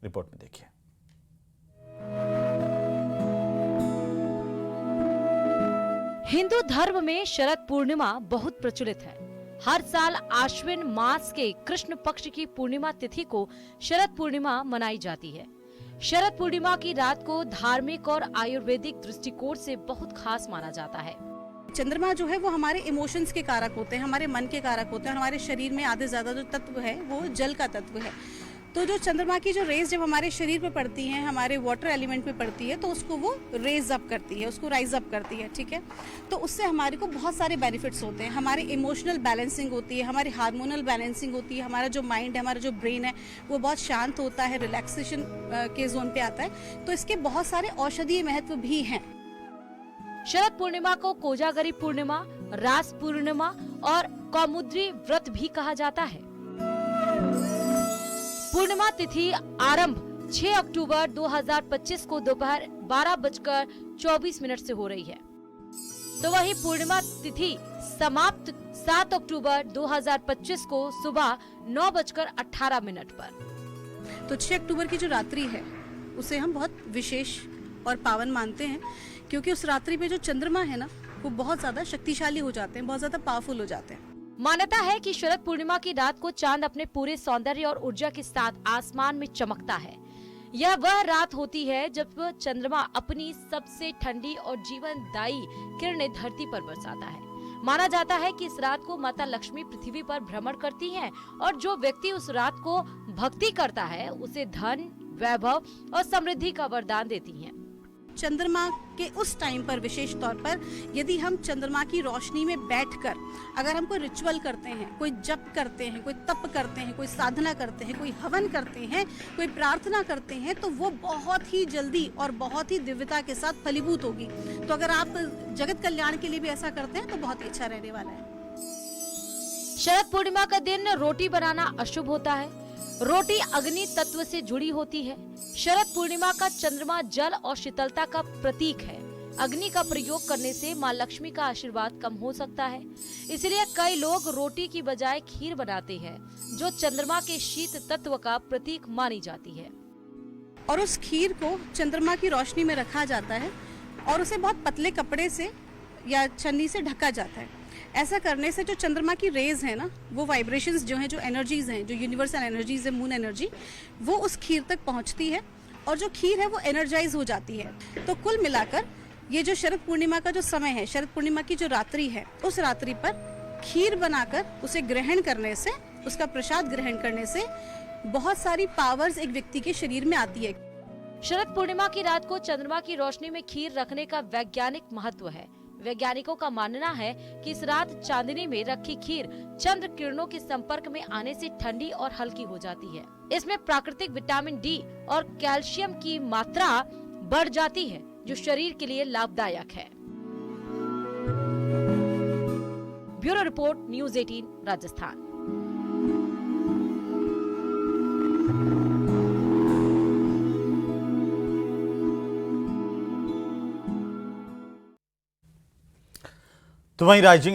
Report में देखिए। हिंदू धर्म में शरद पूर्णिमा बहुत प्रचलित है। हर साल आश्विन मास के कृष्ण पक्ष की पूर्णिमा तिथि को शरद पूर्णिमा मनाई जाती है। शरद पूर्णिमा की रात को धार्मिक और आयुर्वेदिक दृष्टिकोण से बहुत खास माना जाता है। चंद्रमा जो है वो हमारे इमोशंस के कारक होते हैं, हमारे मन के कारक होते हैं और हमारे शरीर में आधे ज्यादा जो तत्व है वो जल का तत्व है। तो जो चंद्रमा की जो रेज जब हमारे शरीर पे पड़ती हैं, हमारे वाटर एलिमेंट पे पड़ती है, तो उसको वो रेज अप करती है, उसको राइज अप करती है, ठीक है। तो उससे हमारे को बहुत सारे बेनिफिट्स होते हैं। हमारी इमोशनल बैलेंसिंग होती है, हमारी हार्मोनल बैलेंसिंग होती है, हमारा जो माइंड है, हमारा जो ब्रेन है वो बहुत शांत होता है, रिलैक्सेशन के जोन पे आता है। तो इसके बहुत सारे औषधीय महत्व भी हैं। शरद पूर्णिमा को कोजागरी पूर्णिमा, रास पूर्णिमा और कौमुदी व्रत भी कहा जाता है। पूर्णिमा तिथि आरंभ 6 अक्टूबर 2025 को दोपहर 12:24 से हो रही है, तो वही पूर्णिमा तिथि समाप्त 7 अक्टूबर 2025 को सुबह 9:18 पर। तो 6 अक्टूबर की जो रात्रि है उसे हम बहुत विशेष और पावन मानते हैं, क्योंकि उस रात्रि पे जो चंद्रमा है ना वो बहुत ज्यादा शक्तिशाली हो जाते हैं, बहुत ज्यादा पावरफुल हो जाते हैं। मान्यता है कि शरद पूर्णिमा की रात को चांद अपने पूरे सौंदर्य और ऊर्जा के साथ आसमान में चमकता है। यह वह रात होती है जब चंद्रमा अपनी सबसे ठंडी और जीवनदायी किरणें धरती पर बरसाता है। माना जाता है कि इस रात को माता लक्ष्मी पृथ्वी पर भ्रमण करती हैं और जो व्यक्ति उस रात को भक्ति करता है उसे धन, वैभव और समृद्धि का वरदान देती हैं। चंद्रमा के उस टाइम पर विशेष तौर पर यदि हम चंद्रमा की रोशनी में बैठकर अगर हम कोई रिचुअल करते हैं, कोई जप करते हैं, कोई तप करते हैं, कोई साधना करते हैं, कोई हवन करते हैं, कोई प्रार्थना करते हैं, तो वो बहुत ही जल्दी और बहुत ही दिव्यता के साथ फलीभूत होगी। तो अगर आप जगत कल्याण के लिए भी ऐसा करते हैं तो बहुत ही अच्छा रहने वाला है। शरद पूर्णिमा का दिन रोटी बनाना अशुभ होता है। रोटी अग्नि तत्व से जुड़ी होती है। शरद पूर्णिमा का चंद्रमा जल और शीतलता का प्रतीक है। अग्नि का प्रयोग करने से मां लक्ष्मी का आशीर्वाद कम हो सकता है, इसलिए कई लोग रोटी की बजाय खीर बनाते हैं, जो चंद्रमा के शीत तत्व का प्रतीक मानी जाती है। और उस खीर को चंद्रमा की रोशनी में रखा जाता है और उसे बहुत पतले कपड़े से या छन्नी से ढका जाता है। ऐसा करने से जो चंद्रमा की रेज है ना, वो वाइब्रेशंस जो हैं, जो एनर्जीज हैं, जो यूनिवर्सल एनर्जीज है, मून एनर्जी, वो उस खीर तक पहुंचती है और जो खीर है वो एनर्जाइज हो जाती है। तो कुल मिलाकर ये जो शरद पूर्णिमा का जो समय है, शरद पूर्णिमा की जो रात्रि है, उस रात्रि पर खीर बनाकर उसे ग्रहण करने से, उसका प्रसाद ग्रहण करने से बहुत सारी पावर्स एक व्यक्ति के शरीर में आती है। शरद पूर्णिमा की रात को चंद्रमा की रोशनी में खीर रखने का वैज्ञानिक महत्व है। वैज्ञानिकों का मानना है कि इस रात चांदनी में रखी खीर चंद्र किरणों के संपर्क में आने से ठंडी और हल्की हो जाती है। इसमें प्राकृतिक विटामिन डी और कैल्शियम की मात्रा बढ़ जाती है, जो शरीर के लिए लाभदायक है। Bureau report, news 18 Rajasthan. तो वहीं राइजिंग